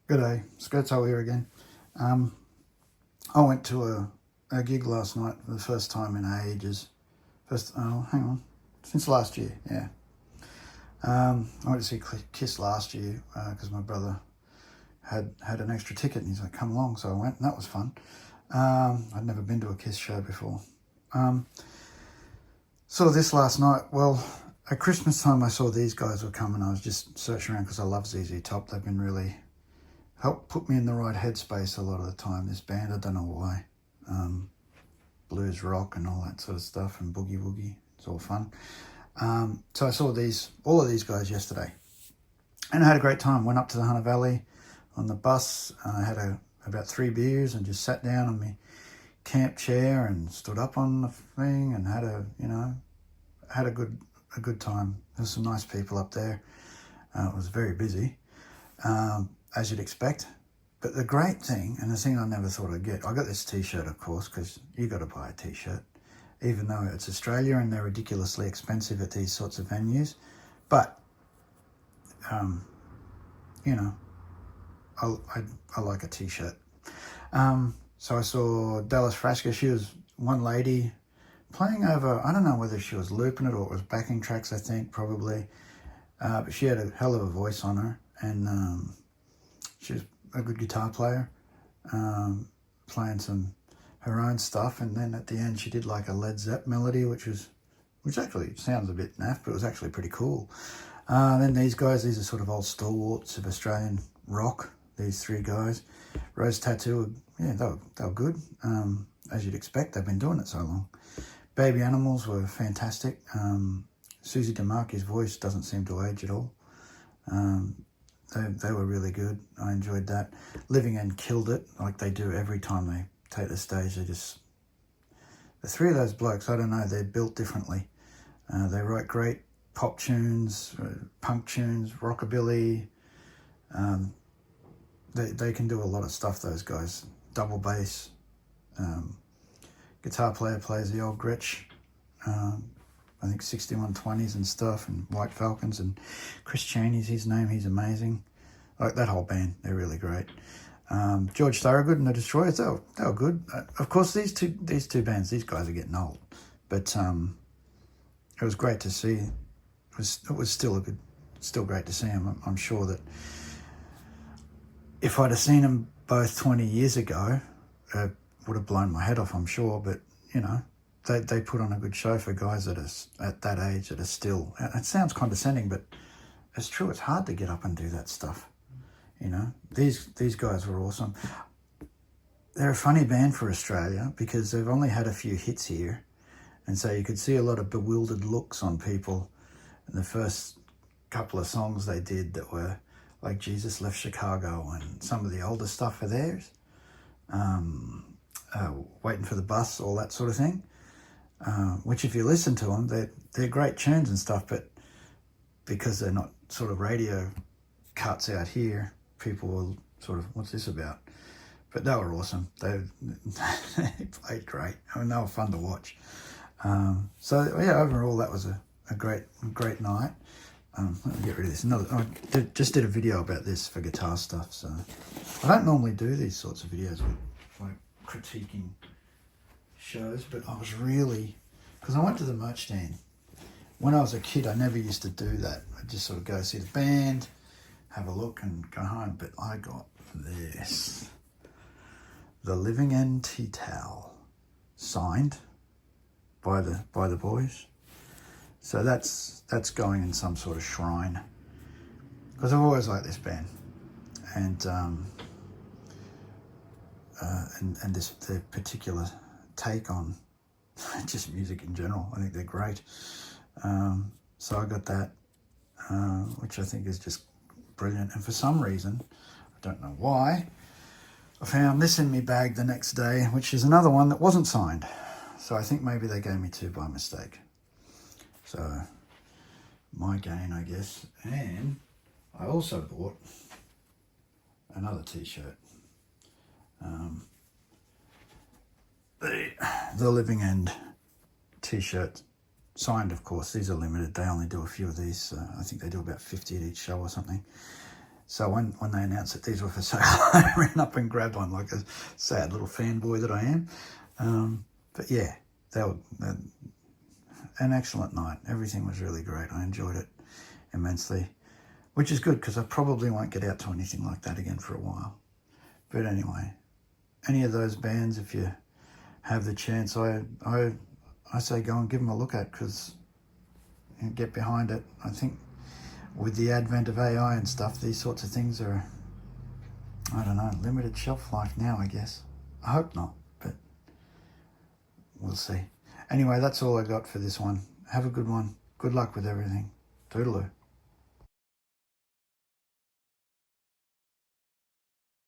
G'day, Skirto here again. I went to a gig last night for the first time in ages. Since last year, yeah. I went to see Kiss last year because my brother had an extra ticket and he's like, come along, so I went and that was fun. I'd never been to a Kiss show before. Saw this last night. Well, at Christmas time I saw these guys were coming. I was just searching around because I love ZZ Top. They've been really helped put me in the right headspace a lot of the time. This band, I don't know why. Blues rock and all that sort of stuff, and boogie woogie. It's all fun. So I saw all of these guys yesterday, and I had a great time. Went up to the Hunter Valley on the bus. I had about 3 beers and just sat down on my camp chair and stood up on the thing and had a good time. There's some nice people up there. It was very busy. As you'd expect. But the great thing, and the thing I never thought I'd get, I got this t-shirt, of course, because you got to buy a t-shirt, even though it's Australia and they're ridiculously expensive at these sorts of venues. But, I like a t-shirt. So I saw Dallas Frasca. She was one lady playing over, I don't know whether she was looping it or it was backing tracks, I think, probably. But she had a hell of a voice on her, and she was a good guitar player, playing her own stuff, and then at the end she did like a Led Zepp melody, which actually sounds a bit naff, but it was actually pretty cool. Then these are sort of old stalwarts of Australian rock. These 3 guys, Rose Tattoo, yeah, they were good, as you'd expect. They've been doing it so long. Baby Animals were fantastic. Susie DeMarchi's voice doesn't seem to age at all. They were really good. I enjoyed that. Living End killed it, like they do every time they take the stage. The 3 of those blokes, I don't know, they're built differently. They write great pop tunes, punk tunes, rockabilly. They can do a lot of stuff, those guys. Double bass. Guitar player plays the old Gretsch. I think 6120s and stuff, and White Falcons, and Chris Chaney's his name. He's amazing. Like that whole band, they're really great. George Thorogood and the Destroyers, they were good. Of course, these two bands, these guys are getting old, but it was great to see. It was still great to see them. I'm sure that if I'd have seen them both 20 years ago, it would have blown my head off, I'm sure. But they put on a good show for guys that are at that age that are still. It sounds condescending, but it's true. It's hard to get up and do that stuff. These guys were awesome. They're a funny band for Australia because they've only had a few hits here, and so you could see a lot of bewildered looks on people in the first couple of songs they did that were like Jesus Left Chicago and some of the older stuff for theirs. Waiting for the Bus, all that sort of thing. Which if you listen to them, they're great tunes and stuff, but because they're not sort of radio cuts out here, people will sort of, what's this about? But they were awesome. They played great. I mean, they were fun to watch. So yeah, overall that was a great night. Let me get rid of this. I just did a video about this for guitar stuff, so I don't normally do these sorts of videos with like critiquing shows, but I was really, because I went to the merch stand. When I was a kid, I never used to do that. I'd just sort of go see the band, have a look and go home, but I got this. The Living End tea towel, signed by the boys. So that's going in some sort of shrine, because I've always liked this band, and their particular take on just music in general. I think they're great. So I got that, which I think is just brilliant. And for some reason, I don't know why, I found this in my bag the next day, which is another one that wasn't signed. So I think maybe they gave me 2 by mistake. So my gain, I guess. And I also bought another t-shirt. The Living End t-shirt, signed, of course. These are limited. They only do a few of these. I think they do about 50 at each show or something. So when they announced that these were for sale, I ran up and grabbed one like a sad little fanboy that I am. But yeah, they were an excellent night. Everything was really great. I enjoyed it immensely, which is good because I probably won't get out to anything like that again for a while. But anyway, any of those bands, if you have the chance, I say go and give them a look at, because you get behind it. I think with the advent of AI and stuff, these sorts of things are, I don't know, limited shelf life now, I guess. I hope not, but we'll see. Anyway, that's all I got for this one. Have a good one. Good luck with everything. Toodaloo.